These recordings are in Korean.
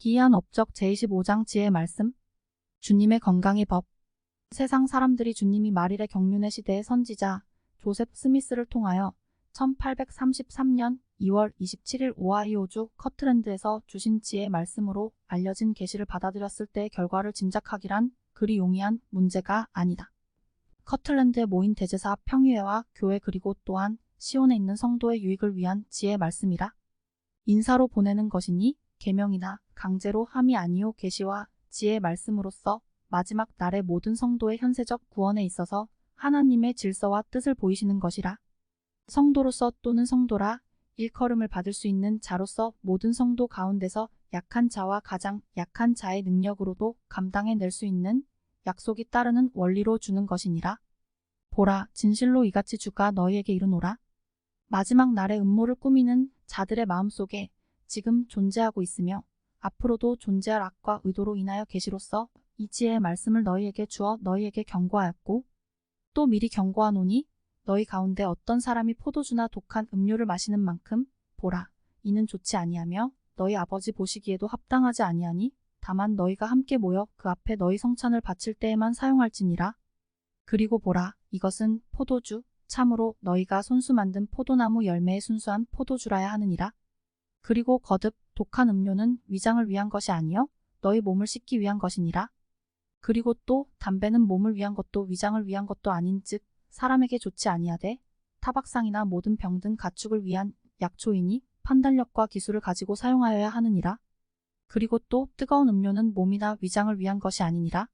기이한 업적 제25장 지혜의 말씀. 주님의 건강의 법. 세상 사람들이 주님이 말일의 경륜의 시대의 선지자 조셉 스미스를 통하여 1833년 2월 27일 오하이오주 커틀랜드에서 주신 지혜의 말씀으로 알려진 계시를 받아들였을 때의 결과를 짐작하기란 그리 용이한 문제가 아니다. 커틀랜드에 모인 대제사 평의회와 교회 그리고 또한 시온에 있는 성도의 유익을 위한 지혜의 말씀이라. 인사로 보내는 것이니 계명이나 강제로 함이 아니요 계시와 지혜의 말씀으로써 마지막 날의 모든 성도의 현세적 구원에 있어서 하나님의 질서와 뜻을 보이시는 것이라. 성도로서 또는 성도라 일컬음을 받을 수 있는 자로서 모든 성도 가운데서 약한 자와 가장 약한 자의 능력으로도 감당해낼 수 있는 약속이 따르는 원리로 주는 것이니라. 보라, 진실로 이같이 주가 너희에게 이르노라. 마지막 날의 음모를 꾸미는 자들의 마음속에 지금 존재하고 있으며 앞으로도 존재할 악과 의도로 인하여 계시로서 이 지혜의 말씀을 너희에게 주어 너희에게 경고하였고 또 미리 경고하노니 너희 가운데 어떤 사람이 포도주나 독한 음료를 마시는 만큼 보라, 이는 좋지 아니하며 너희 아버지 보시기에도 합당하지 아니하니 다만 너희가 함께 모여 그 앞에 너희 성찬을 바칠 때에만 사용할지니라. 그리고 보라, 이것은 포도주, 참으로 너희가 손수 만든 포도나무 열매의 순수한 포도주라야 하느니라. 그리고 거듭 독한 음료는 위장을 위한 것이 아니요 너희 몸을 씻기 위한 것이니라. 그리고 또 담배는 몸을 위한 것도 위장을 위한 것도 아닌즉 사람에게 좋지 아니하되 타박상이나 모든 병든 가축을 위한 약초이니 판단력과 기술을 가지고 사용하여야 하느니라. 그리고 또 뜨거운 음료는 몸이나 위장을 위한 것이 아니니라.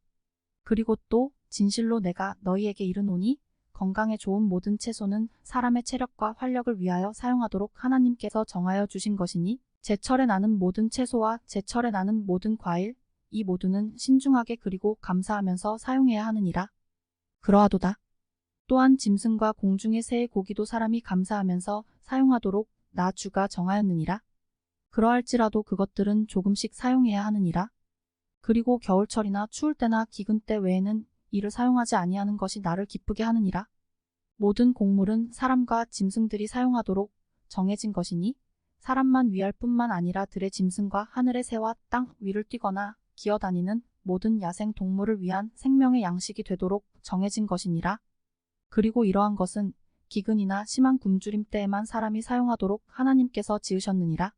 그리고 또 진실로 내가 너희에게 이르노니 건강에 좋은 모든 채소는 사람의 체력과 활력을 위하여 사용하도록 하나님께서 정하여 주신 것이니 제철에 나는 모든 채소와 제철에 나는 모든 과일 이 모두는 신중하게 그리고 감사하면서 사용해야 하느니라. 그러하도다. 또한 짐승과 공중의 새의 고기도 사람이 감사하면서 사용하도록 나 주가 정하였느니라. 그러할지라도 그것들은 조금씩 사용해야 하느니라. 그리고 겨울철이나 추울 때나 기근 때 외에는 이를 사용하지 아니하는 것이 나를 기쁘게 하느니라. 모든 곡물은 사람과 짐승들이 사용하도록 정해진 것이니 사람만 위할 뿐만 아니라 들의 짐승과 하늘의 새와 땅 위를 뛰거나 기어다니는 모든 야생 동물을 위한 생명의 양식이 되도록 정해진 것이니라. 그리고 이러한 것은 기근이나 심한 굶주림 때에만 사람이 사용하도록 하나님께서 지으셨느니라.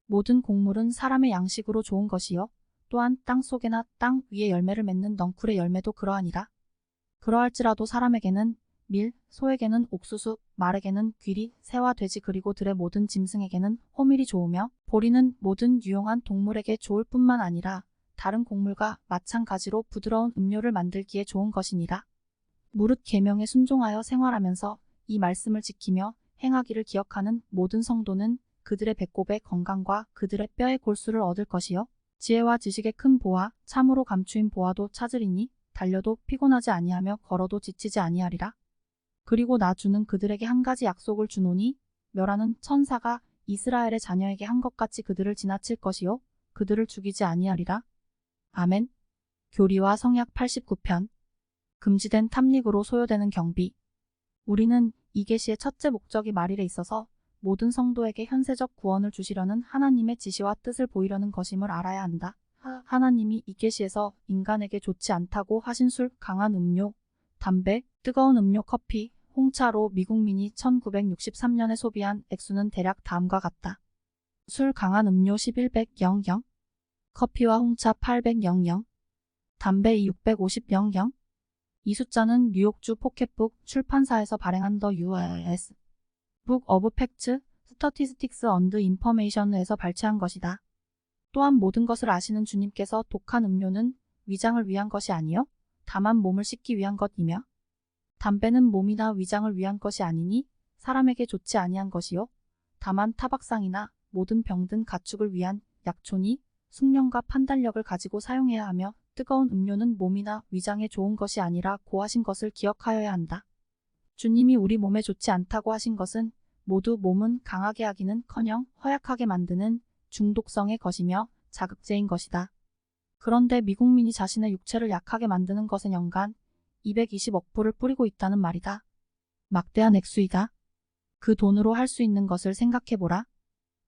모든 곡물은 사람의 양식으로 좋은 것이요 또한 땅 속에나 땅 위에 열매를 맺는 넝쿨의 열매도 그러하니라. 그러할지라도 사람에게는 밀, 소에게는 옥수수, 말에게는 귀리, 새와 돼지 그리고 들의 모든 짐승에게는 호밀이 좋으며 보리는 모든 유용한 동물에게 좋을 뿐만 아니라 다른 곡물과 마찬가지로 부드러운 음료를 만들기에 좋은 것이니라. 무릇 계명에 순종하여 생활하면서 이 말씀을 지키며 행하기를 기억하는 모든 성도는 그들의 배꼽의 건강과 그들의 뼈의 골수를 얻을 것이요 지혜와 지식의 큰 보화 참으로 감추인 보화도 찾으리니 달려도 피곤하지 아니하며 걸어도 지치지 아니하리라. 그리고 나 주는 그들에게 한 가지 약속을 주노니 멸하는 천사가 이스라엘의 자녀에게 한 것 같이 그들을 지나칠 것이요 그들을 죽이지 아니하리라. 아멘. 교리와 성약 89편. 금지된 탐닉으로 소요되는 경비. 우리는 이 계시의 첫째 목적이 말일에 있어서 모든 성도에게 현세적 구원을 주시려는 하나님의 지시와 뜻을 보이려는 것임을 알아야 한다. 하나님이 이 계시에서 인간에게 좋지 않다고 하신 술, 강한 음료, 담배, 뜨거운 음료, 커피, 홍차로 미국민이 1963년에 소비한 액수는 대략 다음과 같다. 술, 강한 음료 1100,000, 커피와 홍차 800,000, 담배 650,000. 이 숫자는 뉴욕주 포켓북 출판사에서 발행한 더 U.S. Book of Facts, Statistics and Information에서 발췌한 것이다. 또한 모든 것을 아시는 주님께서 독한 음료는 위장을 위한 것이 아니요 다만 몸을 씻기 위한 것이며 담배는 몸이나 위장을 위한 것이 아니니 사람에게 좋지 아니한 것이요 다만 타박상이나 모든 병든 가축을 위한 약초니 숙련과 판단력을 가지고 사용해야 하며 뜨거운 음료는 몸이나 위장에 좋은 것이 아니라 고하신 것을 기억하여야 한다. 주님이 우리 몸에 좋지 않다고 하신 것은 모두 몸은 강하게 하기는커녕 허약하게 만드는 중독성의 것이며 자극제인 것이다. 그런데 미국민이 자신의 육체를 약하게 만드는 것에 연간 220억 불을 뿌리고 있다는 말이다. 막대한 액수이다. 그 돈으로 할 수 있는 것을 생각해보라.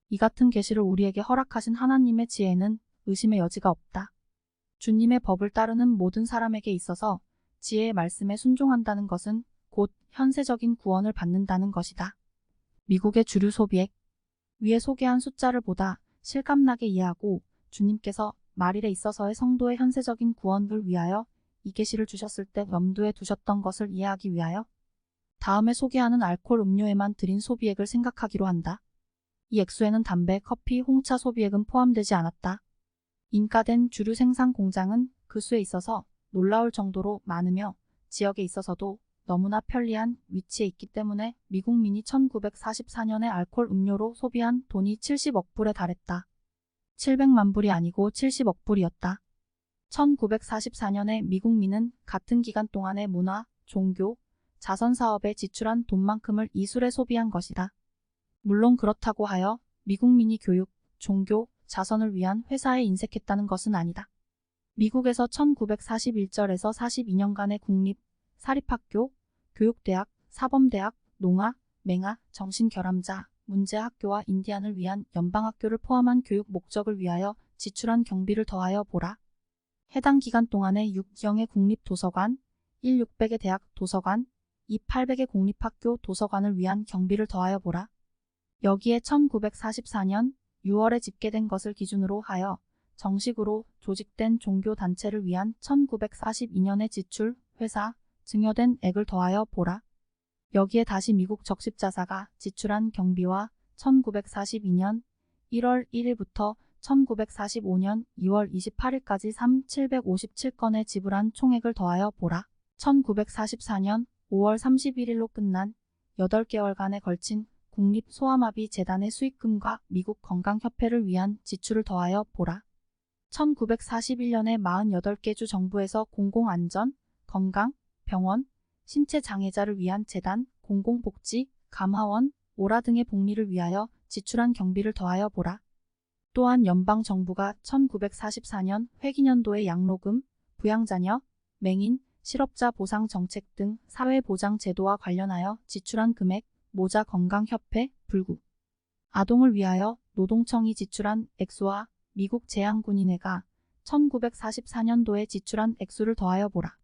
이 같은 계시를 우리에게 허락하신 하나님의 지혜는 의심의 여지가 없다. 주님의 법을 따르는 모든 사람에게 있어서 지혜의 말씀에 순종한다는 것은 곧 현세적인 구원을 받는다는 것이다. 미국의 주류 소비액. 위에 소개한 숫자를 보다 실감나게 이해하고 주님께서 말일에 있어서의 성도의 현세적인 구원을 위하여 이 계시를 주셨을 때 염두에 두셨던 것을 이해하기 위하여 다음에 소개하는 알코올 음료에만 들인 소비액을 생각하기로 한다. 이 액수에는 담배, 커피, 홍차 소비액은 포함되지 않았다. 인가된 주류 생산 공장은 그 수에 있어서 놀라울 정도로 많으며 지역에 있어서도 너무나 편리한 위치에 있기 때문에 미국민이 1944년에 알코올 음료로 소비한 돈이 70억 불에 달했다. 700만 불이 아니고 70억 불이었다. 1944년에 미국민은 같은 기간 동안의 문화, 종교, 자선 사업에 지출한 돈만큼을 이술에 소비한 것이다. 물론 그렇다고 하여 미국민이 교육, 종교, 자선을 위한 회사에 인색했다는 것은 아니다. 미국에서 1941절에서 42년간의 국립, 사립학교, 교육대학, 사범대학, 농아, 맹아, 정신결함자, 문제학교와 인디안을 위한 연방학교를 포함한 교육 목적을 위하여 지출한 경비를 더하여 보라. 해당 기간 동안에 6경의 국립도서관, 1,600의 대학 도서관, 2,800의 공립학교 도서관을 위한 경비를 더하여 보라. 여기에 1944년 6월에 집계된 것을 기준으로 하여 정식으로 조직된 종교단체를 위한 1942년의 지출, 회사, 증여된 액을 더하여 보라. 여기에 다시 미국 적십자사가 지출한 경비와 1942년 1월 1일부터 1945년 2월 28일까지 3,757건의 지불한 총액을 더하여 보라. 1944년 5월 31일로 끝난 8개월간에 걸친 국립소아마비 재단의 수익금과 미국 건강협회를 위한 지출을 더하여 보라. 1941년에 48개 주 정부에서 공공안전, 건강, 병원, 신체장애자를 위한 재단, 공공복지, 감화원, 오라 등의 복리를 위하여 지출한 경비를 더하여 보라. 또한 연방정부가 1944년 회기년도의 양로금, 부양자녀, 맹인, 실업자 보상 정책 등 사회보장제도와 관련하여 지출한 금액, 모자 건강협회, 불구, 아동을 위하여 노동청이 지출한 액수와 미국 제향군인회가 1944년도에 지출한 액수를 더하여 보라.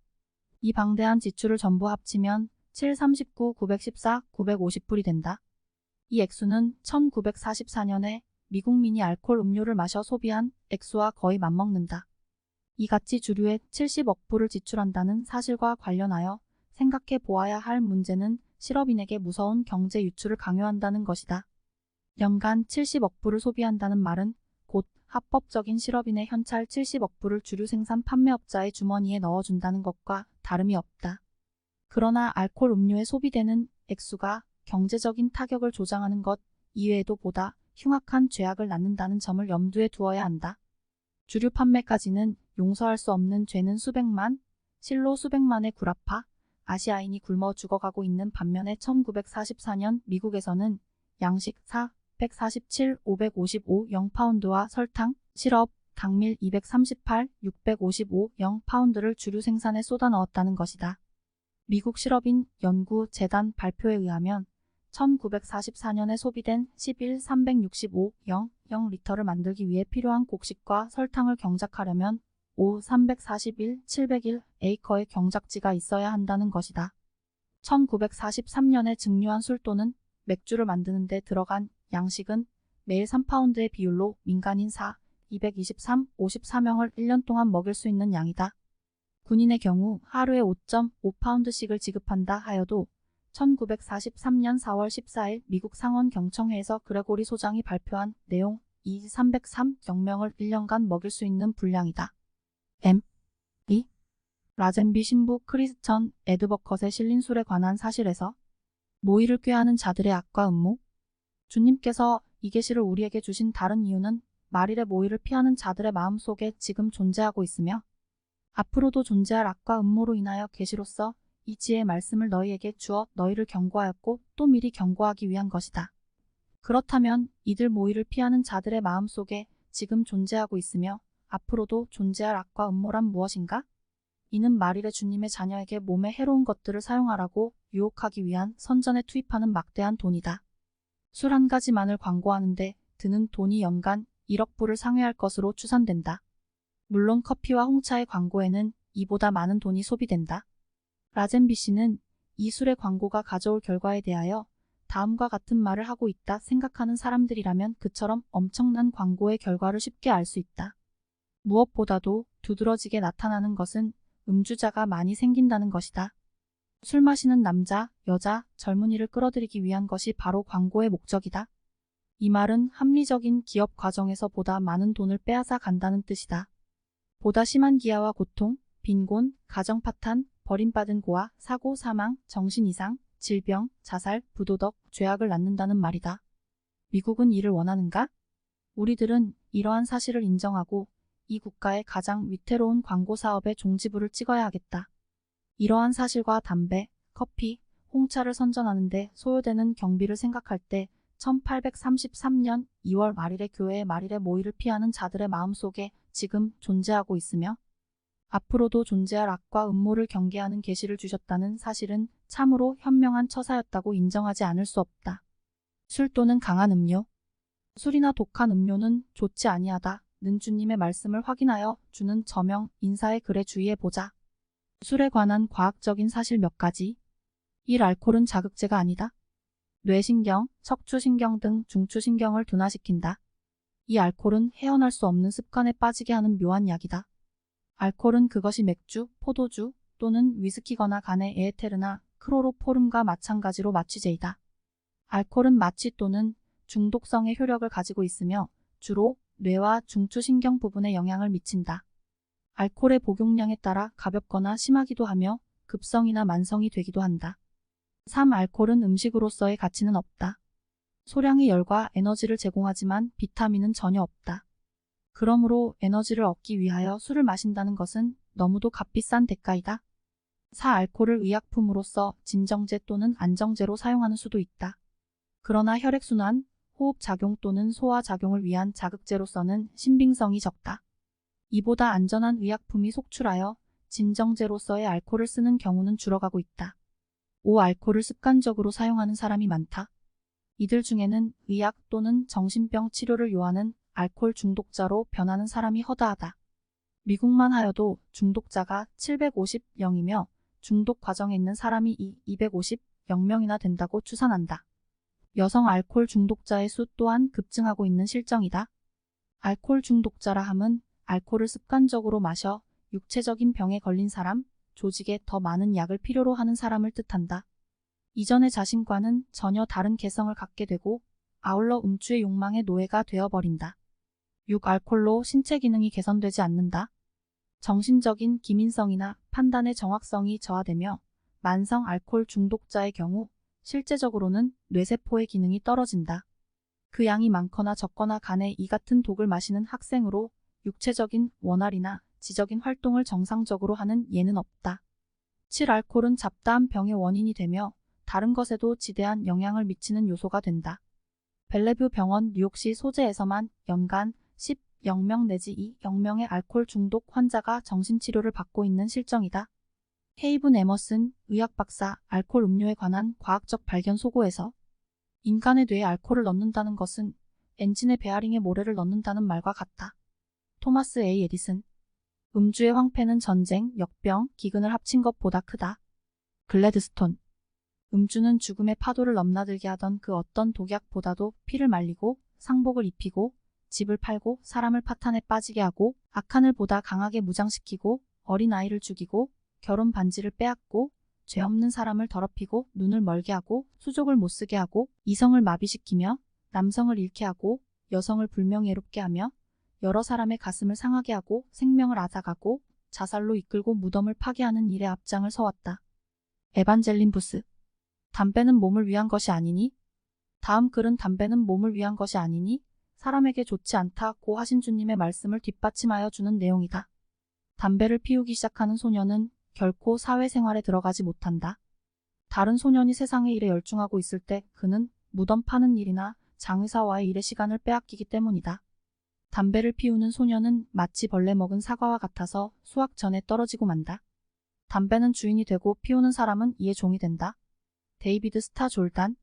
이 방대한 지출을 전부 합치면 739, 914, 950불이 된다. 이 액수는 1944년에 미국민이 알코올 음료를 마셔 소비한 액수와 거의 맞먹는다. 이같이 주류에 70억 불을 지출한다는 사실과 관련하여 생각해 보아야 할 문제는 실업인에게 무서운 경제 유출을 강요한다는 것이다. 연간 70억 불을 소비한다는 말은 곧 합법적인 실업인의 현찰 70억 불을 주류 생산 판매업자의 주머니에 넣어준다는 것과 다름이 없다. 그러나 알코올 음료에 소비되는 액수가 경제적인 타격을 조장하는 것 이외에도 보다 흉악한 죄악을 낳는다는 점을 염두에 두어야 한다. 주류 판매까지는 용서할 수 없는 죄는 수백만, 실로 수백만의 구라파, 아시아인이 굶어 죽어가고 있는 반면에 1944년 미국에서는 양식 447, 555 0파운드와 설탕, 시럽, 당밀 238, 655 0파운드를 주류 생산에 쏟아 넣었다는 것이다. 미국 실업인 연구재단 발표에 의하면 1944년에 소비된 11, 365 0리터를 만들기 위해 필요한 곡식과 설탕을 경작하려면 5, 341, 701 에이커의 경작지가 있어야 한다는 것이다. 1943년에 증류한 술 또는 맥주를 만드는 데 들어간 양식은 매일 3파운드의 비율로 민간인 223, 54명을 1년 동안 먹일 수 있는 양이다. 군인의 경우 하루에 5.5파운드씩을 지급한다 하여도 1943년 4월 14일 미국 상원 경청회에서 그레고리 소장이 발표한 내용 이 303 영명을 1년간 먹일 수 있는 분량이다. M.E. 라젠비 신부 크리스천 에드버컷의 실린 술에 관한 사실에서 모의를 꾀하는 자들의 악과 음모. 주님께서 이 계시를 우리에게 주신 다른 이유는 말일의 모의를 피하는 자들의 마음속에 지금 존재하고 있으며 앞으로도 존재할 악과 음모로 인하여 계시로서 이 지혜의 말씀을 너희에게 주어 너희를 경고하였고 또 미리 경고하기 위한 것이다. 그렇다면 이들 모의를 피하는 자들의 마음속에 지금 존재하고 있으며 앞으로도 존재할 악과 음모란 무엇인가? 이는 말일의 주님의 자녀에게 몸에 해로운 것들을 사용하라고 유혹하기 위한 선전에 투입하는 막대한 돈이다. 술 한 가지만을 광고하는데 드는 돈이 연간 1억 불을 상회할 것으로 추산된다. 물론 커피와 홍차의 광고에는 이보다 많은 돈이 소비된다. 라젠비 씨는 이 술의 광고가 가져올 결과에 대하여 다음과 같은 말을 하고 있다 생각하는 사람들이라면 그처럼 엄청난 광고의 결과를 쉽게 알 수 있다. 무엇보다도 두드러지게 나타나는 것은 음주자가 많이 생긴다는 것이다. 술 마시는 남자, 여자, 젊은이를 끌어들이기 위한 것이 바로 광고의 목적이다. 이 말은 합리적인 기업 과정에서 보다 많은 돈을 빼앗아 간다는 뜻이다. 보다 심한 기아와 고통, 빈곤, 가정 파탄, 버림받은 고아, 사고, 사망, 정신 이상, 질병, 자살, 부도덕, 죄악을 낳는다는 말이다. 미국은 이를 원하는가? 우리들은 이러한 사실을 인정하고 이 국가의 가장 위태로운 광고 사업에 종지부를 찍어야 하겠다. 이러한 사실과 담배, 커피, 홍차를 선전하는데 소요되는 경비를 생각할 때 1833년 2월 말일의 교회의 말일의 모의를 피하는 자들의 마음속에 지금 존재하고 있으며 앞으로도 존재할 악과 음모를 경계하는 계시를 주셨다는 사실은 참으로 현명한 처사였다고 인정하지 않을 수 없다. 술 또는 강한 음료. 술이나 독한 음료는 좋지 아니하다. 는 주님의 말씀을 확인하여 주는 저명 인사의 글에 주의해보자. 술에 관한 과학적인 사실 몇 가지. 1. 알코올은 자극제가 아니다. 뇌신경, 척추신경 등 중추신경을 둔화시킨다. 2. 알코올은 헤어날 수 없는 습관에 빠지게 하는 묘한 약이다. 알코올은 그것이 맥주, 포도주 또는 위스키거나 간의 에에테르나 크로로포름과 마찬가지로 마취제이다. 알코올은 마취 또는 중독성의 효력을 가지고 있으며 주로 뇌와 중추신경 부분에 영향을 미친다. 알코올의 복용량에 따라 가볍거나 심하기도 하며 급성이나 만성이 되기도 한다. 3. 알코올은 음식으로서의 가치는 없다. 소량의 열과 에너지를 제공하지만 비타민은 전혀 없다. 그러므로 에너지를 얻기 위하여 술을 마신다는 것은 너무도 값비싼 대가이다. 4. 알코올을 의약품으로서 진정제 또는 안정제로 사용하는 수도 있다. 그러나 혈액순환, 호흡작용 또는 소화작용을 위한 자극제로서는 신빙성이 적다. 이보다 안전한 의약품이 속출하여 진정제로서의 알코올을 쓰는 경우는 줄어가고 있다. 5. 알코올을 습관적으로 사용하는 사람이 많다. 이들 중에는 의학 또는 정신병 치료를 요하는 알코올 중독자로 변하는 사람이 허다하다. 미국만 하여도 중독자가 750명이며 중독 과정에 있는 사람이 250명이나 된다고 추산한다. 여성 알코올 중독자의 수 또한 급증하고 있는 실정이다. 알코올 중독자라 함은 알코올을 습관적으로 마셔 육체적인 병에 걸린 사람, 조직에 더 많은 약을 필요로 하는 사람을 뜻한다. 이전의 자신과는 전혀 다른 개성을 갖게 되고 아울러 음주의 욕망의 노예가 되어버린다. 6. 알코올로 신체 기능이 개선되지 않는다. 정신적인 기민성이나 판단의 정확성이 저하되며 만성 알코올 중독자의 경우 실제적으로는 뇌세포의 기능이 떨어진다. 그 양이 많거나 적거나 간에 이 같은 독을 마시는 학생으로 육체적인 원활이나 지적인 활동을 정상적으로 하는 예는 없다. 7. 알코올은 잡다한 병의 원인이 되며 다른 것에도 지대한 영향을 미치는 요소가 된다. 벨레뷰 병원 뉴욕시 소재에서만 연간 10명 내지 2명의 알코올 중독 환자가 정신치료를 받고 있는 실정이다. 헤이븐 에머슨 의학 박사 알코올 음료에 관한 과학적 발견 소고에서 인간의 뇌에 알코올을 넣는다는 것은 엔진의 베어링에 모래를 넣는다는 말과 같다. 토마스 A. 에디슨 음주의 황폐는 전쟁, 역병, 기근을 합친 것보다 크다. 글래드스톤 음주는 죽음의 파도를 넘나들게 하던 그 어떤 독약보다도 피를 말리고 상복을 입히고 집을 팔고 사람을 파탄에 빠지게 하고 악한을 보다 강하게 무장시키고 어린아이를 죽이고 결혼 반지를 빼앗고 죄 없는 사람을 더럽히고 눈을 멀게 하고 수족을 못쓰게 하고 이성을 마비시키며 남성을 잃게 하고 여성을 불명예롭게 하며 여러 사람의 가슴을 상하게 하고 생명을 앗아가고 자살로 이끌고 무덤을 파괴하는 일에 앞장을 서왔다. 에반젤린 부스 담배는 몸을 위한 것이 아니니? 다음 글은 담배는 몸을 위한 것이 아니니? 사람에게 좋지 않다고 하신 주님의 말씀을 뒷받침하여 주는 내용이다. 담배를 피우기 시작하는 소년은 결코 사회생활에 들어가지 못한다. 다른 소년이 세상의 일에 열중하고 있을 때 그는 무덤 파는 일이나 장의사와의 일에 시간을 빼앗기기 때문이다. 담배를 피우는 소년은 마치 벌레 먹은 사과와 같아서 수확 전에 떨어지고 만다. 담배는 주인이 되고 피우는 사람은 이에 종이 된다. 데이비드 스타 졸단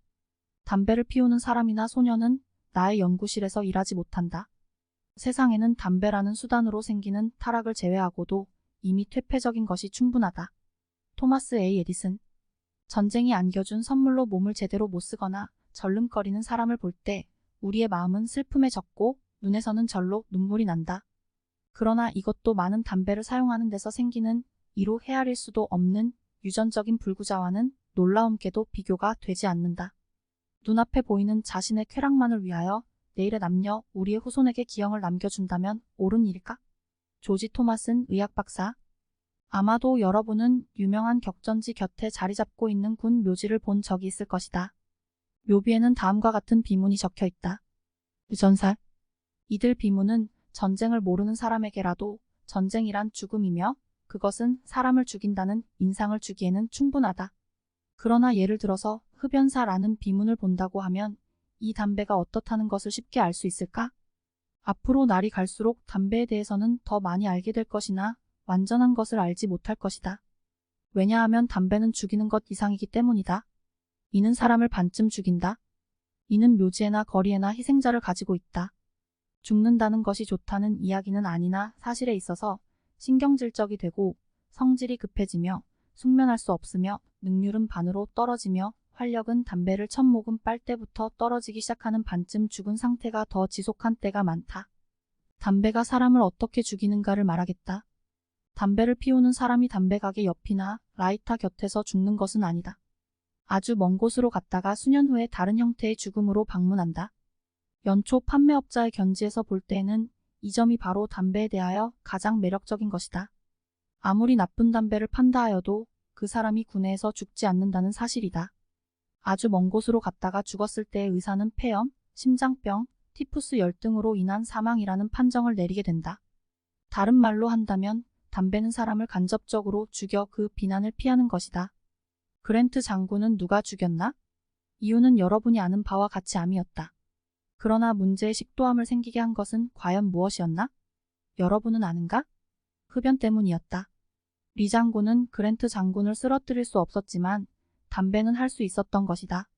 담배를 피우는 사람이나 소년은 나의 연구실에서 일하지 못한다. 세상에는 담배라는 수단으로 생기는 타락을 제외하고도 이미 퇴폐적인 것이 충분하다. 토마스 A. 에디슨. 전쟁이 안겨준 선물로 몸을 제대로 못 쓰거나 절름거리는 사람을 볼 때 우리의 마음은 슬픔에 젖고 눈에서는 절로 눈물이 난다. 그러나 이것도 많은 담배를 사용하는 데서 생기는 이로 헤아릴 수도 없는 유전적인 불구자와는 놀라움께도 비교가 되지 않는다. 눈앞에 보이는 자신의 쾌락만을 위하여 내일의 남녀 우리의 후손에게 기형을 남겨준다면 옳은 일일까? 조지 토마슨 의학박사. 아마도 여러분은 유명한 격전지 곁에 자리 잡고 있는 군 묘지를 본 적이 있을 것이다. 묘비에는 다음과 같은 비문이 적혀 있다. 유전살. 이들 비문은 전쟁을 모르는 사람에게라도 전쟁이란 죽음이며 그것은 사람을 죽인다는 인상을 주기에는 충분하다. 그러나 예를 들어서 흡연사라는 비문을 본다고 하면 이 담배가 어떻다는 것을 쉽게 알 수 있을까? 앞으로 날이 갈수록 담배에 대해서는 더 많이 알게 될 것이나 완전한 것을 알지 못할 것이다. 왜냐하면 담배는 죽이는 것 이상이기 때문이다. 이는 사람을 반쯤 죽인다. 이는 묘지에나 거리에나 희생자를 가지고 있다. 죽는다는 것이 좋다는 이야기는 아니나 사실에 있어서 신경질적이 되고 성질이 급해지며 숙면할 수 없으며 능률은 반으로 떨어지며 활력은 담배를 첫 모금 빨 때부터 떨어지기 시작하는 반쯤 죽은 상태가 더 지속한 때가 많다. 담배가 사람을 어떻게 죽이는가를 말하겠다. 담배를 피우는 사람이 담배가게 옆이나 라이터 곁에서 죽는 것은 아니다. 아주 먼 곳으로 갔다가 수년 후에 다른 형태의 죽음으로 방문한다. 연초 판매업자의 견지에서 볼 때에는 이 점이 바로 담배에 대하여 가장 매력적인 것이다. 아무리 나쁜 담배를 판다 하여도 그 사람이 구내에서 죽지 않는다는 사실이다. 아주 먼 곳으로 갔다가 죽었을 때의 의사는 폐렴, 심장병, 티푸스 열등으로 인한 사망이라는 판정을 내리게 된다. 다른 말로 한다면 담배는 사람을 간접적으로 죽여 그 비난을 피하는 것이다. 그랜트 장군은 누가 죽였나? 이유는 여러분이 아는 바와 같이 암이었다. 그러나 문제의 식도암을 생기게 한 것은 과연 무엇이었나? 여러분은 아는가? 흡연 때문이었다. 리 장군은 그랜트 장군을 쓰러뜨릴 수 없었지만 담배는 할 수 있었던 것이다.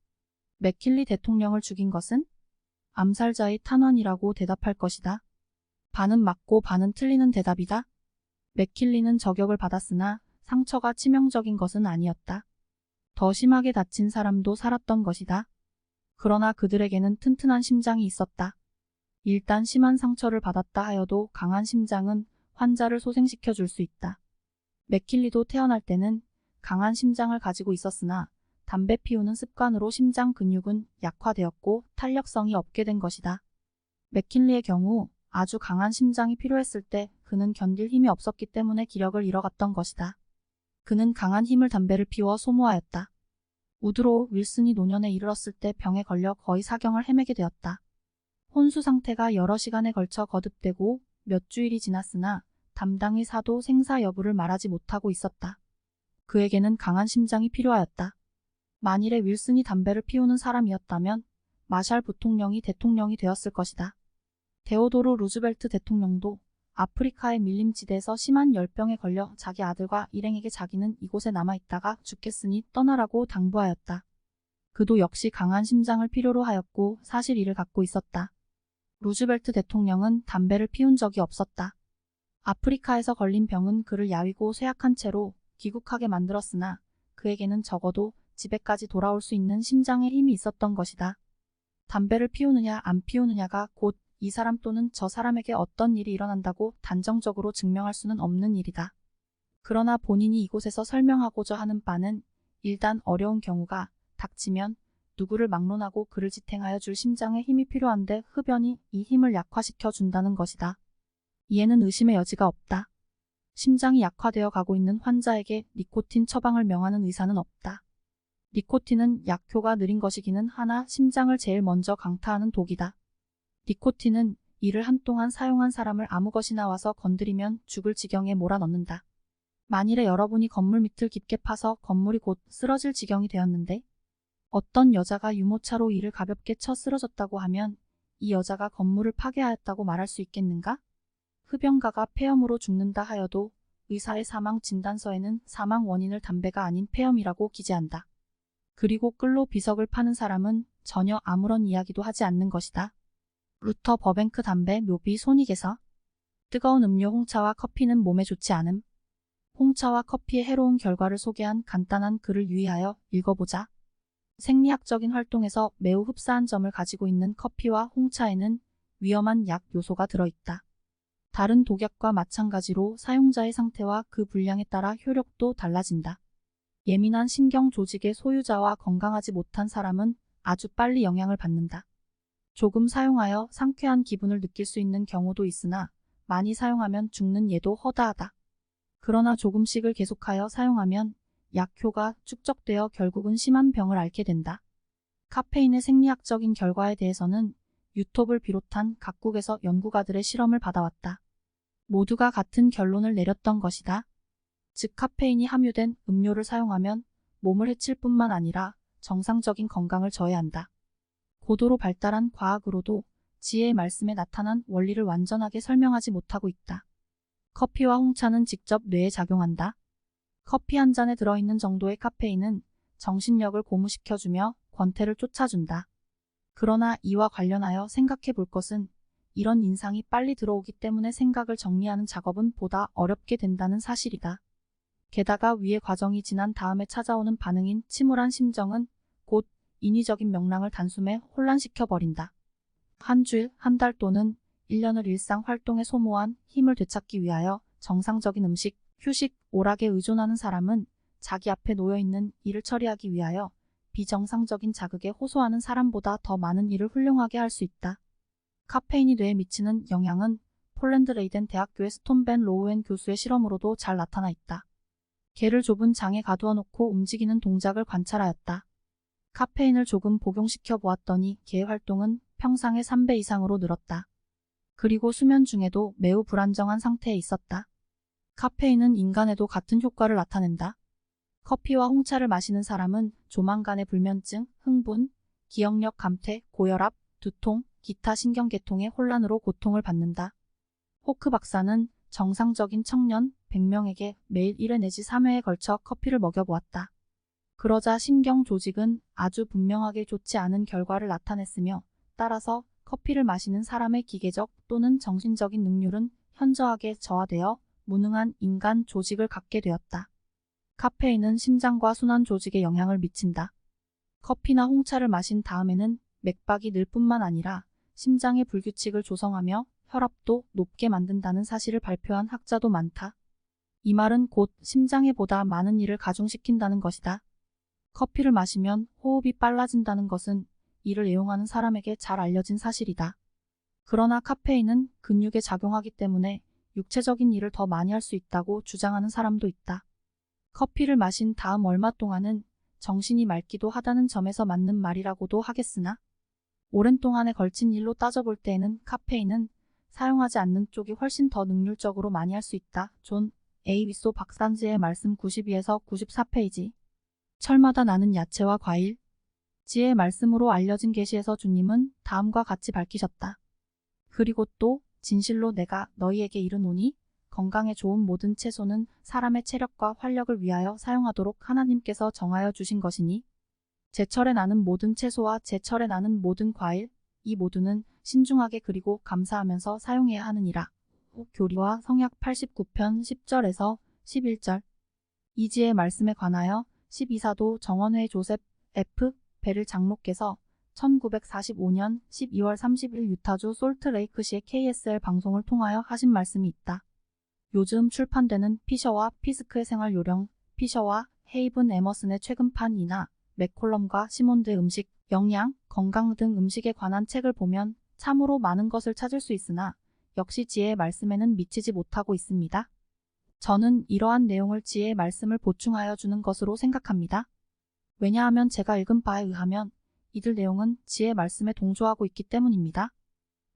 맥킬리 대통령을 죽인 것은? 암살자의 탄환이라고 대답할 것이다. 반은 맞고 반은 틀리는 대답이다. 맥킬리는 저격을 받았으나 상처가 치명적인 것은 아니었다. 더 심하게 다친 사람도 살았던 것이다. 그러나 그들에게는 튼튼한 심장이 있었다. 일단 심한 상처를 받았다 하여도 강한 심장은 환자를 소생시켜 줄 수 있다. 맥킬리도 태어날 때는 강한 심장을 가지고 있었으나 담배 피우는 습관으로 심장 근육은 약화되었고 탄력성이 없게 된 것이다. 맥킬리의 경우 아주 강한 심장이 필요했을 때 그는 견딜 힘이 없었기 때문에 기력을 잃어갔던 것이다. 그는 강한 힘을 담배를 피워 소모하였다. 우드로 윌슨이 노년에 이르렀을 때 병에 걸려 거의 사경을 헤매게 되었다. 혼수 상태가 여러 시간에 걸쳐 거듭되고 몇 주일이 지났으나 담당 의사도 생사 여부를 말하지 못하고 있었다. 그에게는 강한 심장이 필요하였다. 만일에 윌슨이 담배를 피우는 사람이었다면 마샬 부통령이 대통령이 되었을 것이다. 데오도르 루즈벨트 대통령도 아프리카의 밀림지대에서 심한 열병에 걸려 자기 아들과 일행에게 자기는 이곳에 남아있다가 죽겠으니 떠나라고 당부하였다. 그도 역시 강한 심장을 필요로 하였고 사실 이를 갖고 있었다. 루즈벨트 대통령은 담배를 피운 적이 없었다. 아프리카에서 걸린 병은 그를 야위고 쇠약한 채로 귀국하게 만들었으나 그에게는 적어도 집에까지 돌아올 수 있는 심장의 힘이 있었던 것이다. 담배를 피우느냐 안 피우느냐가 곧 이 사람 또는 저 사람에게 어떤 일이 일어난다고 단정적으로 증명할 수는 없는 일이다. 그러나 본인이 이곳에서 설명하고자 하는 바는 일단 어려운 경우가 닥치면 누구를 막론하고 그를 지탱하여 줄 심장의 힘이 필요한데 흡연이 이 힘을 약화시켜 준다는 것이다. 이에는 의심의 여지가 없다. 심장이 약화되어 가고 있는 환자에게 니코틴 처방을 명하는 의사는 없다. 니코틴은 약효가 느린 것이기는 하나 심장을 제일 먼저 강타하는 독이다. 니코틴은 이를 한동안 사용한 사람을 아무 것이나 와서 건드리면 죽을 지경에 몰아넣는다. 만일에 여러분이 건물 밑을 깊게 파서 건물이 곧 쓰러질 지경이 되었는데 어떤 여자가 유모차로 이를 가볍게 쳐 쓰러졌다고 하면 이 여자가 건물을 파괴하였다고 말할 수 있겠는가? 흡연가가 폐염으로 죽는다 하여도 의사의 사망 진단서에는 사망 원인을 담배가 아닌 폐염이라고 기재한다. 그리고 끌로 비석을 파는 사람은 전혀 아무런 이야기도 하지 않는 것이다. 루터 버뱅크 담배 묘비 손익에서 뜨거운 음료 홍차와 커피는 몸에 좋지 않음. 홍차와 커피의 해로운 결과를 소개한 간단한 글을 유의하여 읽어보자. 생리학적인 활동에서 매우 흡사한 점을 가지고 있는 커피와 홍차에는 위험한 약 요소가 들어있다. 다른 독약과 마찬가지로 사용자의 상태와 그 분량에 따라 효력도 달라진다. 예민한 신경 조직의 소유자와 건강하지 못한 사람은 아주 빨리 영향을 받는다. 조금 사용하여 상쾌한 기분을 느낄 수 있는 경우도 있으나 많이 사용하면 죽는 예도 허다하다. 그러나 조금씩을 계속하여 사용하면 약효가 축적되어 결국은 심한 병을 앓게 된다. 카페인의 생리학적인 결과에 대해서는 유톱을 비롯한 각국에서 연구가들의 실험을 받아왔다. 모두가 같은 결론을 내렸던 것이다. 즉 카페인이 함유된 음료를 사용하면 몸을 해칠 뿐만 아니라 정상적인 건강을 저해한다. 고도로 발달한 과학으로도 지혜의 말씀에 나타난 원리를 완전하게 설명하지 못하고 있다. 커피와 홍차는 직접 뇌에 작용한다. 커피 한 잔에 들어있는 정도의 카페인은 정신력을 고무시켜주며 권태를 쫓아준다. 그러나 이와 관련하여 생각해 볼 것은 이런 인상이 빨리 들어오기 때문에 생각을 정리하는 작업은 보다 어렵게 된다는 사실이다. 게다가 위의 과정이 지난 다음에 찾아오는 반응인 침울한 심정은 곧 인위적인 명랑을 단숨에 혼란시켜 버린다. 한 주일, 한 달 또는 1년을 일상 활동에 소모한 힘을 되찾기 위하여 정상적인 음식, 휴식, 오락에 의존하는 사람은 자기 앞에 놓여있는 일을 처리하기 위하여 비정상적인 자극에 호소하는 사람보다 더 많은 일을 훌륭하게 할 수 있다. 카페인이 뇌에 미치는 영향은 폴랜드 레이덴 대학교의 스톤 벤 로우엔 교수의 실험으로도 잘 나타나 있다. 개를 좁은 장에 가두어 놓고 움직이는 동작을 관찰하였다. 카페인을 조금 복용시켜 보았더니 개의 활동은 평상의 3배 이상으로 늘었다. 그리고 수면 중에도 매우 불안정한 상태에 있었다. 카페인은 인간에도 같은 효과를 나타낸다. 커피와 홍차를 마시는 사람은 조만간의 불면증, 흥분, 기억력 감퇴, 고혈압, 두통, 기타 신경계통의 혼란으로 고통을 받는다. 호크 박사는 정상적인 청년 100명에게 매일 1회 내지 3회에 걸쳐 커피를 먹여보았다. 그러자 신경 조직은 아주 분명하게 좋지 않은 결과를 나타냈으며 따라서 커피를 마시는 사람의 기계적 또는 정신적인 능률은 현저하게 저하되어 무능한 인간 조직을 갖게 되었다. 카페인은 심장과 순환 조직에 영향을 미친다. 커피나 홍차를 마신 다음에는 맥박이 늘 뿐만 아니라 심장의 불규칙을 조성하며 혈압도 높게 만든다는 사실을 발표한 학자도 많다. 이 말은 곧 심장에 보다 많은 일을 가중시킨다는 것이다. 커피를 마시면 호흡이 빨라진다는 것은 이를 애용하는 사람에게 잘 알려진 사실이다. 그러나 카페인은 근육에 작용하기 때문에 육체적인 일을 더 많이 할 수 있다고 주장하는 사람도 있다. 커피를 마신 다음 얼마 동안은 정신이 맑기도 하다는 점에서 맞는 말이라고도 하겠으나 오랜 동안에 걸친 일로 따져볼 때에는 카페인은 사용하지 않는 쪽이 훨씬 더 능률적으로 많이 할 수 있다. 존 A. 위소 박산지의 말씀 92에서 94페이지. 철마다 나는 야채와 과일. 지혜의 말씀으로 알려진 계시에서 주님은 다음과 같이 밝히셨다. 그리고 또 진실로 내가 너희에게 이르노니 건강에 좋은 모든 채소는 사람의 체력과 활력을 위하여 사용하도록 하나님께서 정하여 주신 것이니 제철에 나는 모든 채소와 제철에 나는 모든 과일 이 모두는 신중하게 그리고 감사하면서 사용해야 하느니라. 교리와 성약 89편 10절에서 11절. 이지의 말씀에 관하여 12사도 정원회 조셉 F. 베릴 장로께서 1945년 12월 30일 유타주 솔트레이크시의 KSL 방송을 통하여 하신 말씀이 있다. 요즘 출판되는 피셔와 피스크의 생활 요령, 피셔와 헤이븐 에머슨의 최근판이나 맥콜럼과 시몬드의 음식, 영양, 건강 등 음식에 관한 책을 보면 참으로 많은 것을 찾을 수 있으나 역시 지혜의 말씀에는 미치지 못하고 있습니다. 저는 이러한 내용을 지혜의 말씀을 보충하여 주는 것으로 생각합니다. 왜냐하면 제가 읽은 바에 의하면 이들 내용은 지혜의 말씀에 동조하고 있기 때문입니다.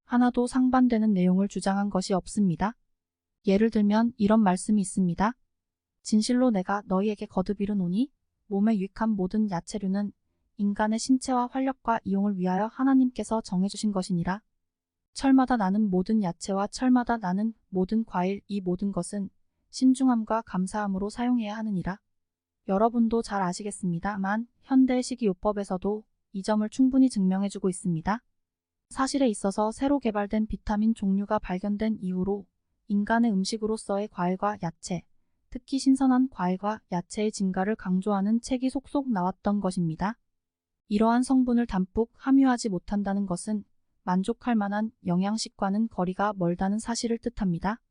하나도 상반되는 내용을 주장한 것이 없습니다. 예를 들면 이런 말씀이 있습니다. 진실로 내가 너희에게 거듭 이르노니 몸에 유익한 모든 야채류는 인간의 신체와 활력과 이용을 위하여 하나님께서 정해주신 것이니라. 철마다 나는 모든 야채와 철마다 나는 모든 과일 이 모든 것은 신중함과 감사함으로 사용해야 하느니라. 여러분도 잘 아시겠습니다만 현대 식이요법에서도 이 점을 충분히 증명해주고 있습니다. 사실에 있어서 새로 개발된 비타민 종류가 발견된 이후로 인간의 음식으로서의 과일과 야채, 특히 신선한 과일과 야채의 증가를 강조하는 책이 속속 나왔던 것입니다. 이러한 성분을 담뿍 함유하지 못한다는 것은 만족할 만한 영양식과는 거리가 멀다는 사실을 뜻합니다.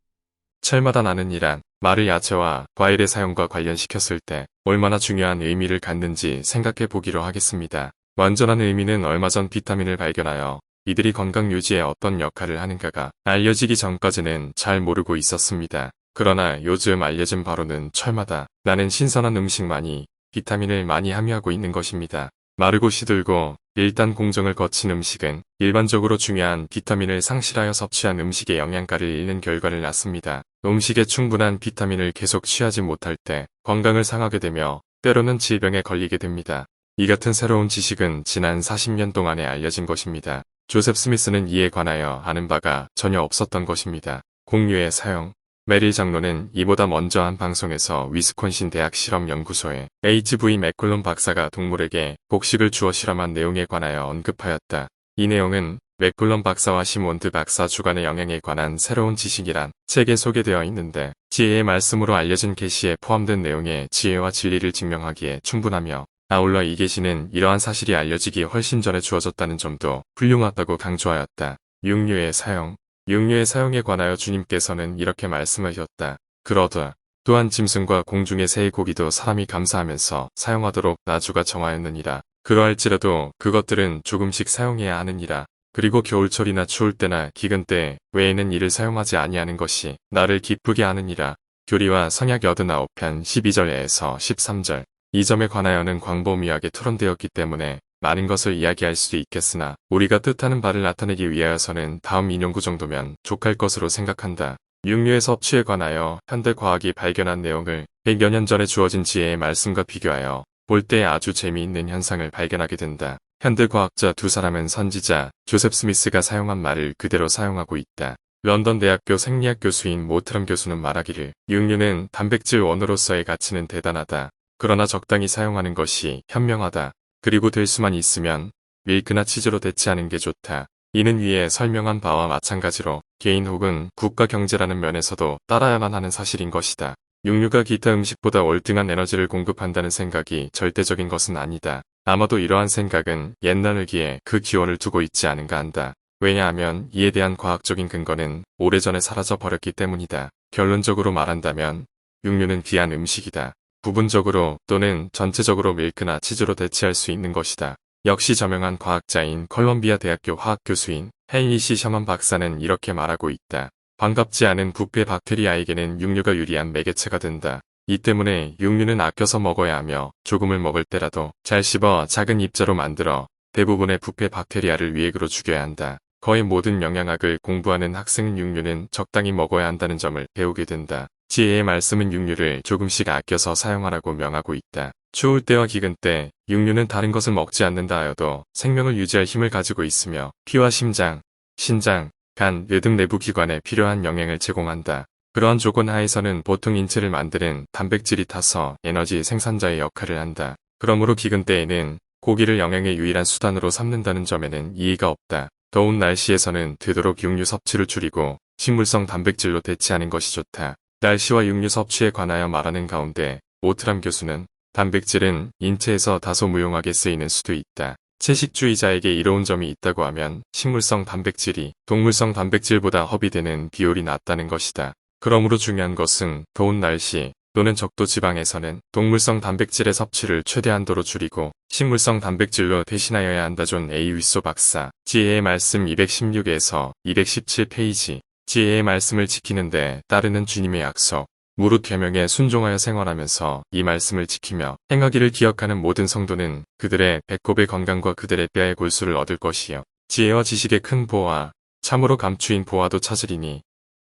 철마다 나는 이란 말을 야채와 과일의 사용과 관련시켰을 때 얼마나 중요한 의미를 갖는지 생각해 보기로 하겠습니다. 완전한 의미는 얼마 전 비타민을 발견하여 이들이 건강 유지에 어떤 역할을 하는가가 알려지기 전까지는 잘 모르고 있었습니다. 그러나 요즘 알려진 바로는 철마다 나는 신선한 음식만이 비타민을 많이 함유하고 있는 것입니다. 마르고 시들고 일단 공정을 거친 음식은 일반적으로 중요한 비타민을 상실하여 섭취한 음식의 영양가를 잃는 결과를 낳습니다. 음식에 충분한 비타민을 계속 취하지 못할 때 건강을 상하게 되며 때로는 질병에 걸리게 됩니다. 이 같은 새로운 지식은 지난 40년 동안에 알려진 것입니다. 조셉 스미스는 이에 관하여 아는 바가 전혀 없었던 것입니다. 공유의 사용 메릴 장로는 이보다 먼저 한 방송에서 위스콘신 대학 실험연구소의 H.V. 맥콜럼 박사가 동물에게 곡식을 주어 실험한 내용에 관하여 언급하였다. 이 내용은 맥콜럼 박사와 시몬드 박사 주간의 영양에 관한 새로운 지식이란 책에 소개되어 있는데 지혜의 말씀으로 알려진 계시에 포함된 내용의 지혜와 진리를 증명하기에 충분하며 아울러 이 계시는 이러한 사실이 알려지기 훨씬 전에 주어졌다는 점도 훌륭하다고 강조하였다. 육류의 사용 육류의 사용에 관하여 주님께서는 이렇게 말씀하셨다. 그러되 또한 짐승과 공중의 새의 고기도 사람이 감사하면서 사용하도록 나주가 정하였느니라. 그러할지라도 그것들은 조금씩 사용해야 하느니라. 그리고 겨울철이나 추울 때나 기근 때 외에는 이를 사용하지 아니하는 것이 나를 기쁘게 하느니라. 교리와 성약 89편 12절에서 13절. 이 점에 관하여는 광범위하게 토론되었기 때문에 많은 것을 이야기할 수도 있겠으나 우리가 뜻하는 바를 나타내기 위하여서는 다음 인용구 정도면 족할 것으로 생각한다. 육류의 섭취에 관하여 현대 과학이 발견한 내용을 100여 년 전에 주어진 지혜의 말씀과 비교하여 볼 때 아주 재미있는 현상을 발견하게 된다. 현대 과학자 두 사람은 선지자 조셉 스미스가 사용한 말을 그대로 사용하고 있다. 런던 대학교 생리학 교수인 모트럼 교수는 말하기를 육류는 단백질 원으로서의 가치는 대단하다. 그러나 적당히 사용하는 것이 현명하다. 그리고 될 수만 있으면 밀크나 치즈로 대체하는 게 좋다. 이는 위에 설명한 바와 마찬가지로 개인 혹은 국가 경제라는 면에서도 따라야만 하는 사실인 것이다. 육류가 기타 음식보다 월등한 에너지를 공급한다는 생각이 절대적인 것은 아니다. 아마도 이러한 생각은 옛날 의기에 그 기원을 두고 있지 않은가 한다. 왜냐하면 이에 대한 과학적인 근거는 오래전에 사라져 버렸기 때문이다. 결론적으로 말한다면 육류는 귀한 음식이다. 부분적으로 또는 전체적으로 밀크나 치즈로 대체할 수 있는 것이다. 역시 저명한 과학자인 컬럼비아 대학교 화학 교수인 헨리시 셔먼 박사는 이렇게 말하고 있다. 반갑지 않은 부패 박테리아에게는 육류가 유리한 매개체가 된다. 이 때문에 육류는 아껴서 먹어야 하며 조금을 먹을 때라도 잘 씹어 작은 입자로 만들어 대부분의 부패 박테리아를 위액으로 죽여야 한다. 거의 모든 영양학을 공부하는 학생은 육류는 적당히 먹어야 한다는 점을 배우게 된다. 지혜의 말씀은 육류를 조금씩 아껴서 사용하라고 명하고 있다. 추울 때와 기근 때 육류는 다른 것을 먹지 않는다 하여도 생명을 유지할 힘을 가지고 있으며 피와 심장, 신장, 간, 뇌 등 내부 기관에 필요한 영양을 제공한다. 그러한 조건 하에서는 보통 인체를 만드는 단백질이 타서 에너지 생산자의 역할을 한다. 그러므로 기근 때에는 고기를 영양의 유일한 수단으로 삼는다는 점에는 이의가 없다. 더운 날씨에서는 되도록 육류 섭취를 줄이고 식물성 단백질로 대체하는 것이 좋다. 날씨와 육류 섭취에 관하여 말하는 가운데 모트람 교수는 단백질은 인체에서 다소 무용하게 쓰이는 수도 있다. 채식주의자에게 이로운 점이 있다고 하면 식물성 단백질이 동물성 단백질보다 허비되는 비율이 낮다는 것이다. 그러므로 중요한 것은 더운 날씨 또는 적도 지방에서는 동물성 단백질의 섭취를 최대한도로 줄이고 식물성 단백질로 대신하여야 한다. 존 A. 윗소 박사 지혜의 말씀 216에서 217페이지 지혜의 말씀을 지키는데 따르는 주님의 약속 무릇 계명에 순종하여 생활하면서 이 말씀을 지키며 행하기를 기억하는 모든 성도는 그들의 배꼽의 건강과 그들의 뼈의 골수를 얻을 것이요 지혜와 지식의 큰 보화 참으로 감추인 보화도 찾으리니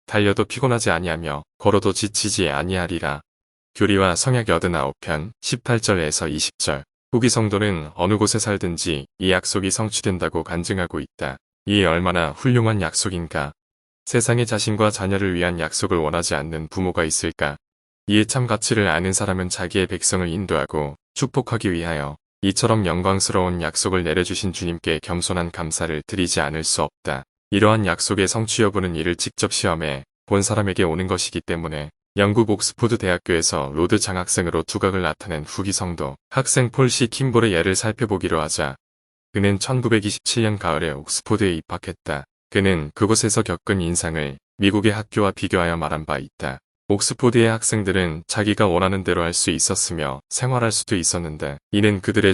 달려도 피곤하지 아니하며 걸어도 지치지 아니하리라. 교리와 성약 89편 18절에서 20절 후기 성도는 어느 곳에 살든지 이 약속이 성취된다고 간증하고 있다. 이 얼마나 훌륭한 약속인가. 세상에 자신과 자녀를 위한 약속을 원하지 않는 부모가 있을까? 이에 참 가치를 아는 사람은 자기의 백성을 인도하고 축복하기 위하여 이처럼 영광스러운 약속을 내려주신 주님께 겸손한 감사를 드리지 않을 수 없다. 이러한 약속의 성취 여부는 이를 직접 시험해 본 사람에게 오는 것이기 때문에 영국 옥스포드 대학교에서 로드 장학생으로 두각을 나타낸 후기 성도 학생 폴 시 킴볼의 예를 살펴보기로 하자. 그는 1927년 가을에 옥스포드에 입학했다. 그는 그곳에서 겪은 인상을 미국의 학교와 비교하여 말한 바 있다. 옥스포드의 학생들은 자기가 원하는 대로 할 수 있었으며 생활할 수도 있었는데 이는 그들의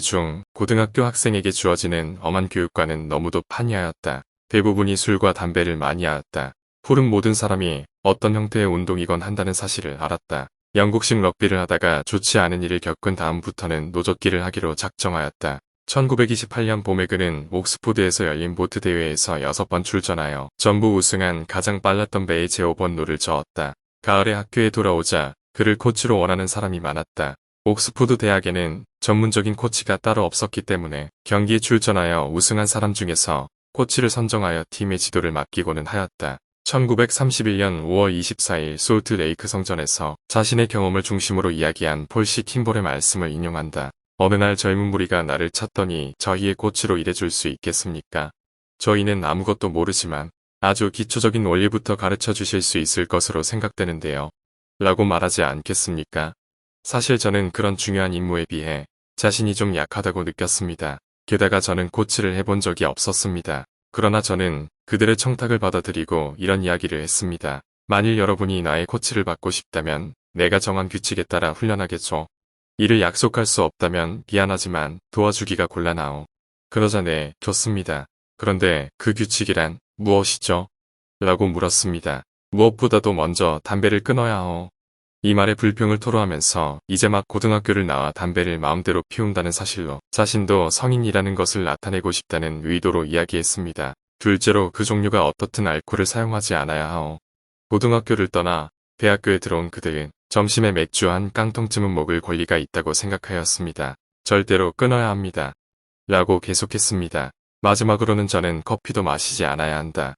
고등학교 학생에게 주어지는 엄한 교육과는 너무도 판이하였다. 대부분이 술과 담배를 많이 하였다. 폴은 모든 사람이 어떤 형태의 운동이건 한다는 사실을 알았다. 영국식 럭비를 하다가 좋지 않은 일을 겪은 다음부터는 노젓기를 하기로 작정하였다. 1928년 봄에 그는 옥스포드에서 열린 보트 대회에서 6번 출전하여 전부 우승한 가장 빨랐던 배에 제5번 노를 저었다. 가을에 학교에 돌아오자 그를 코치로 원하는 사람이 많았다. 옥스포드 대학에는 전문적인 코치가 따로 없었기 때문에 경기에 출전하여 우승한 사람 중에서 코치를 선정하여 팀의 지도를 맡기고는 하였다. 1931년 5월 24일 솔트레이크 성전에서 자신의 경험을 중심으로 이야기한 폴 시 킴볼의 말씀을 인용한다. 어느 날 젊은 무리가 나를 찾더니 저희의 코치로 일해줄 수 있겠습니까? 저희는 아무것도 모르지만 아주 기초적인 원리부터 가르쳐 주실 수 있을 것으로 생각되는데요. 라고 말하지 않겠습니까? 사실 저는 그런 중요한 임무에 비해 자신이 좀 약하다고 느꼈습니다. 게다가 저는 코치를 해본 적이 없었습니다. 그러나 저는 그들의 청탁을 받아들이고 이런 이야기를 했습니다. 만일 여러분이 나의 코치를 받고 싶다면 내가 정한 규칙에 따라 훈련하겠죠. 이를 약속할 수 없다면 미안하지만 도와주기가 곤란하오. 그러자 네, 좋습니다. 그런데 그 규칙이란 무엇이죠? 라고 물었습니다. 무엇보다도 먼저 담배를 끊어야 하오. 이 말에 불평을 토로하면서 이제 막 고등학교를 나와 담배를 마음대로 피운다는 사실로 자신도 성인이라는 것을 나타내고 싶다는 의도로 이야기했습니다. 둘째로 그 종류가 어떻든 알코올을 사용하지 않아야 하오. 고등학교를 떠나 대학교에 들어온 그들은 점심에 맥주 한 깡통쯤은 먹을 권리가 있다고 생각하였습니다. 절대로 끊어야 합니다. 라고 계속했습니다. 마지막으로는 저는 커피도 마시지 않아야 한다.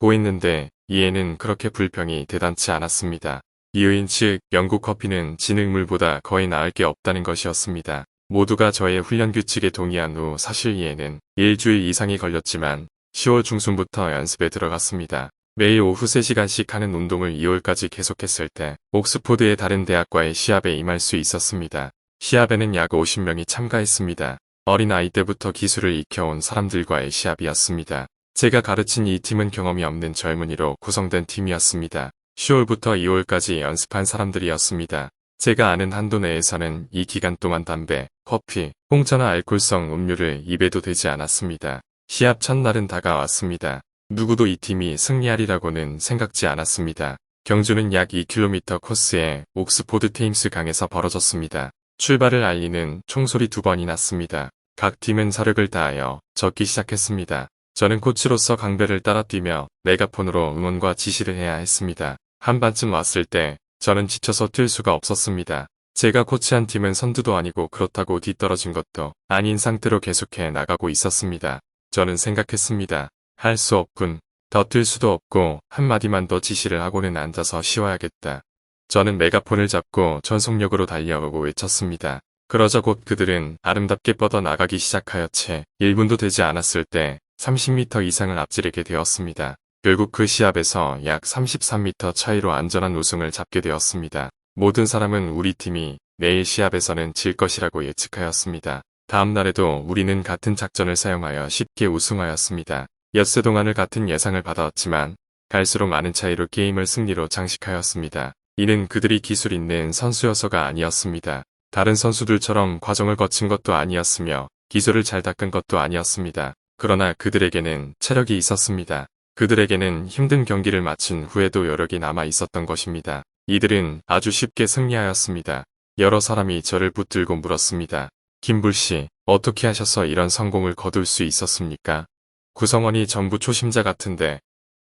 고 했는데 이에는 그렇게 불평이 대단치 않았습니다. 이유인 즉 영국 커피는 진흙물보다 거의 나을 게 없다는 것이었습니다. 모두가 저의 훈련 규칙에 동의한 후 사실 이에는 일주일 이상이 걸렸지만 10월 중순부터 연습에 들어갔습니다. 매일 오후 3시간씩 하는 운동을 2월까지 계속했을 때 옥스포드의 다른 대학과의 시합에 임할 수 있었습니다. 시합에는 약 50명이 참가했습니다. 어린 아이 때부터 기술을 익혀온 사람들과의 시합이었습니다. 제가 가르친 이 팀은 경험이 없는 젊은이로 구성된 팀이었습니다. 10월부터 2월까지 연습한 사람들이었습니다. 제가 아는 한도 내에서는 이 기간 동안 담배, 커피, 공짜나 알코올성 음료를 입에도 되지 않았습니다. 시합 첫날은 다가왔습니다. 누구도 이 팀이 승리하리라고는 생각지 않았습니다. 경주는 약 2km 코스에 옥스포드 테임스 강에서 벌어졌습니다. 출발을 알리는 총소리 2번이 났습니다. 각 팀은 사력을 다하여 젓기 시작했습니다. 저는 코치로서 강배를 따라 뛰며 메가폰으로 응원과 지시를 해야 했습니다. 한반쯤 왔을 때 저는 지쳐서 뛸 수가 없었습니다. 제가 코치한 팀은 선두도 아니고 그렇다고 뒤떨어진 것도 아닌 상태로 계속해 나가고 있었습니다. 저는 생각했습니다. 할 수 없군. 더 뛸 수도 없고 한마디만 더 지시를 하고는 앉아서 쉬어야겠다. 저는 메가폰을 잡고 전속력으로 달려오고 외쳤습니다. 그러자 곧 그들은 아름답게 뻗어나가기 시작하여 채 1분도 되지 않았을 때 30m 이상을 앞지르게 되었습니다. 결국 그 시합에서 약 33m 차이로 안전한 우승을 잡게 되었습니다. 모든 사람은 우리 팀이 내일 시합에서는 질 것이라고 예측하였습니다. 다음 날에도 우리는 같은 작전을 사용하여 쉽게 우승하였습니다. 엿새 동안을 같은 예상을 받아왔지만 갈수록 많은 차이로 게임을 승리로 장식하였습니다. 이는 그들이 기술 있는 선수여서가 아니었습니다. 다른 선수들처럼 과정을 거친 것도 아니었으며 기술을 잘 닦은 것도 아니었습니다. 그러나 그들에게는 체력이 있었습니다. 그들에게는 힘든 경기를 마친 후에도 여력이 남아 있었던 것입니다. 이들은 아주 쉽게 승리하였습니다. 여러 사람이 저를 붙들고 물었습니다. 김불 씨, 어떻게 하셔서 이런 성공을 거둘 수 있었습니까? 구성원이 전부 초심자 같은데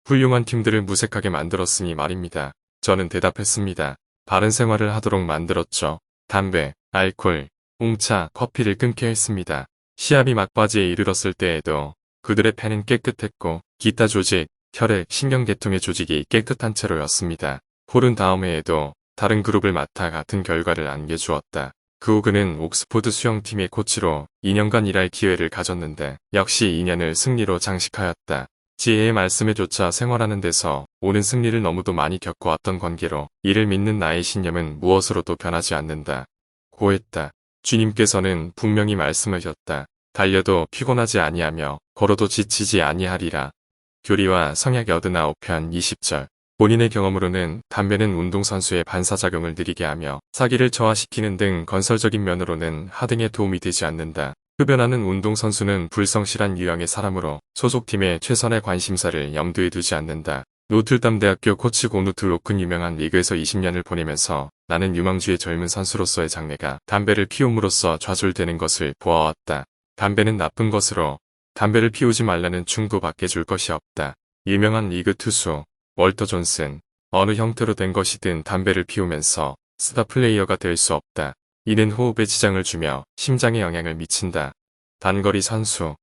훌륭한 팀들을 무색하게 만들었으니 말입니다. 저는 대답했습니다. 바른 생활을 하도록 만들었죠. 담배, 알코올, 홍차, 커피를 끊게 했습니다. 시합이 막바지에 이르렀을 때에도 그들의 폐는 깨끗했고 기타 조직, 혈액, 신경계통의 조직이 깨끗한 채로였습니다. 폴은 다음 해에도 다른 그룹을 맡아 같은 결과를 안겨주었다. 그 후 그는 옥스포드 수영팀의 코치로 2년간 일할 기회를 가졌는데 역시 2년을 승리로 장식하였다. 지혜의 말씀에 쫓아 생활하는 데서 오는 승리를 너무도 많이 겪어왔던 관계로 이를 믿는 나의 신념은 무엇으로도 변하지 않는다. 고했다. 주님께서는 분명히 말씀하셨다. 달려도 피곤하지 아니하며 걸어도 지치지 아니하리라. 교리와 성약 89편 20절. 본인의 경험으로는 담배는 운동선수의 반사작용을 느리게 하며 사기를 저하시키는 등 건설적인 면으로는 하등에 도움이 되지 않는다. 흡연하는 운동선수는 불성실한 유형의 사람으로 소속팀의 최선의 관심사를 염두에 두지 않는다. 노틀담 대학교 코치 고누트 로큰 유명한 리그에서 20년을 보내면서 나는 유망주의 젊은 선수로서의 장래가 담배를 피움으로써 좌절되는 것을 보아왔다. 담배는 나쁜 것으로 담배를 피우지 말라는 충고밖에 줄 것이 없다. 유명한 리그 투수 월터 존슨, 어느 형태로 된 것이든 담배를 피우면서 스타 플레이어가 될 수 없다. 이는 호흡에 지장을 주며 심장에 영향을 미친다. 단거리 선수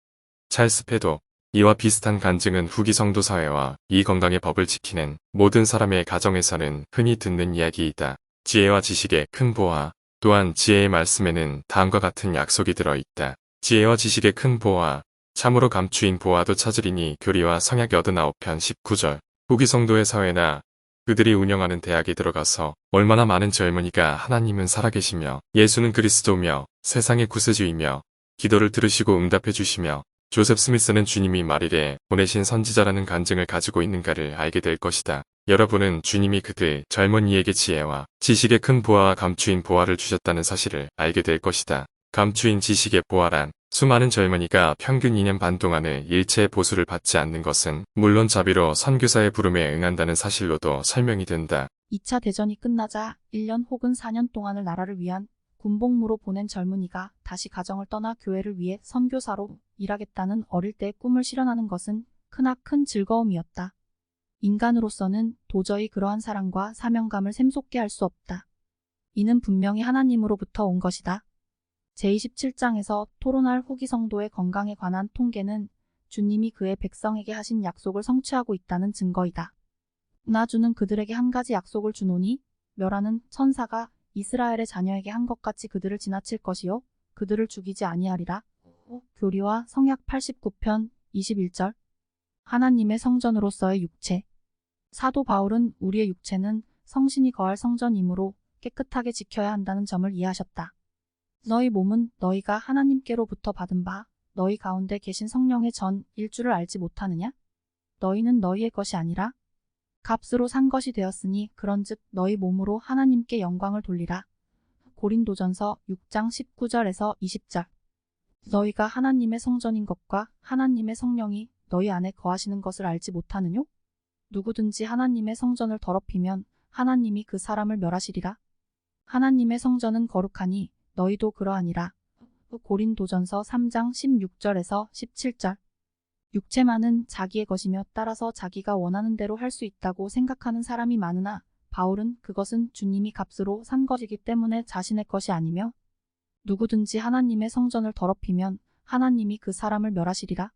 찰스 패도 이와 비슷한 간증은 후기 성도 사회와 이 건강의 법을 지키는 모든 사람의 가정에서는 흔히 듣는 이야기이다. 지혜와 지식의 큰 보화. 또한 지혜의 말씀에는 다음과 같은 약속이 들어있다. 지혜와 지식의 큰 보화. 참으로 감추인 보화도 찾으리니 교리와 성약 89편 19절. 후기 성도의 사회나 그들이 운영하는 대학에 들어가서 얼마나 많은 젊은이가 하나님은 살아계시며 예수는 그리스도며 세상의 구세주이며 기도를 들으시고 응답해 주시며 조셉 스미스는 주님이 말일에 보내신 선지자라는 간증을 가지고 있는가를 알게 될 것이다. 여러분은 주님이 그들 젊은이에게 지혜와 지식의 큰 보화와 감추인 보화를 주셨다는 사실을 알게 될 것이다. 감추인 지식의 보화란 수많은 젊은이가 평균 2년 반 동안의 일체의 보수를 받지 않는 것은 물론 자비로 선교사의 부름에 응한다는 사실로도 설명이 된다. 2차 대전이 끝나자 1년 혹은 4년 동안을 나라를 위한 군복무로 보낸 젊은이가 다시 가정을 떠나 교회를 위해 선교사로 일하겠다는 어릴 때의 꿈을 실현하는 것은 크나큰 즐거움이었다. 인간으로서는 도저히 그러한 사랑과 사명감을 샘솟게 할 수 없다. 이는 분명히 하나님으로부터 온 것이다. 제27장에서 토론할 후기 성도의 건강에 관한 통계는 주님이 그의 백성에게 하신 약속을 성취하고 있다는 증거이다. 나 주는 그들에게 한 가지 약속을 주노니 멸하는 천사가 이스라엘의 자녀에게 한 것 같이 그들을 지나칠 것이요 그들을 죽이지 아니하리라. 교리와 성약 89편 21절. 하나님의 성전으로서의 육체. 사도 바울은 우리의 육체는 성신이 거할 성전이므로 깨끗하게 지켜야 한다는 점을 이해하셨다. 너희 몸은 너희가 하나님께로부터 받은 바 너희 가운데 계신 성령의 전일 줄을 알지 못하느냐? 너희는 너희의 것이 아니라 값으로 산 것이 되었으니 그런즉 너희 몸으로 하나님께 영광을 돌리라. 고린도전서 6장 19절에서 20절. 너희가 하나님의 성전인 것과 하나님의 성령이 너희 안에 거하시는 것을 알지 못하느뇨? 누구든지 하나님의 성전을 더럽히면 하나님이 그 사람을 멸하시리라. 하나님의 성전은 거룩하니 너희도 그러하니라. 고린도전서 3장 16절에서 17절. 육체만은 자기의 것이며 따라서 자기가 원하는 대로 할 수 있다고 생각하는 사람이 많으나 바울은 그것은 주님이 값으로 산 것이기 때문에 자신의 것이 아니며 누구든지 하나님의 성전을 더럽히면 하나님이 그 사람을 멸하시리라.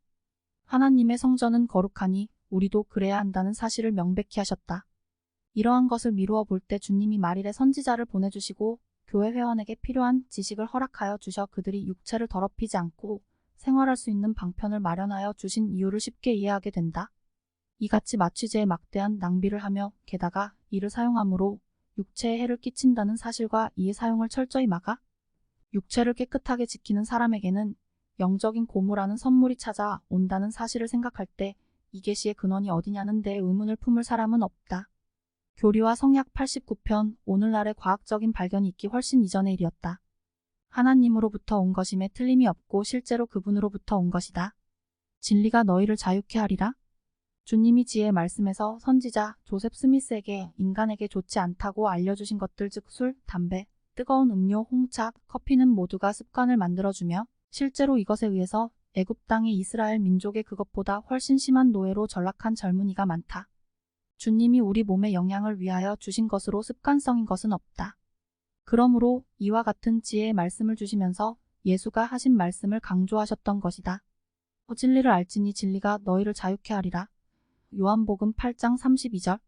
하나님의 성전은 거룩하니 우리도 그래야 한다는 사실을 명백히 하셨다. 이러한 것을 미루어 볼 때 주님이 말일에 선지자를 보내주시고 교회 회원에게 필요한 지식을 허락하여 주셔 그들이 육체를 더럽히지 않고 생활할 수 있는 방편을 마련하여 주신 이유를 쉽게 이해하게 된다. 이같이 마취제에 막대한 낭비를 하며 게다가 이를 사용함으로 육체에 해를 끼친다는 사실과 이의 사용을 철저히 막아 육체를 깨끗하게 지키는 사람에게는 영적인 고무라는 선물이 찾아온다는 사실을 생각할 때 이 계시의 근원이 어디냐는 데 의문을 품을 사람은 없다. 교리와 성약 89편. 오늘날의 과학적인 발견이 있기 훨씬 이전의 일이었다. 하나님으로부터 온 것임에 틀림이 없고 실제로 그분으로부터 온 것이다. 진리가 너희를 자유케 하리라. 주님이 지혜의 말씀에서 선지자 조셉 스미스에게 인간에게 좋지 않다고 알려주신 것들 즉 술, 담배, 뜨거운 음료, 홍차, 커피는 모두가 습관을 만들어주며 실제로 이것에 의해서 애굽 땅의 이스라엘 민족의 그것보다 훨씬 심한 노예로 전락한 젊은이가 많다. 주님이 우리 몸의 영양을 위하여 주신 것으로 습관성인 것은 없다. 그러므로 이와 같은 지혜의 말씀을 주시면서 예수가 하신 말씀을 강조하셨던 것이다. 진리를 알지니 진리가 너희를 자유케 하리라. 요한복음 8장 32절.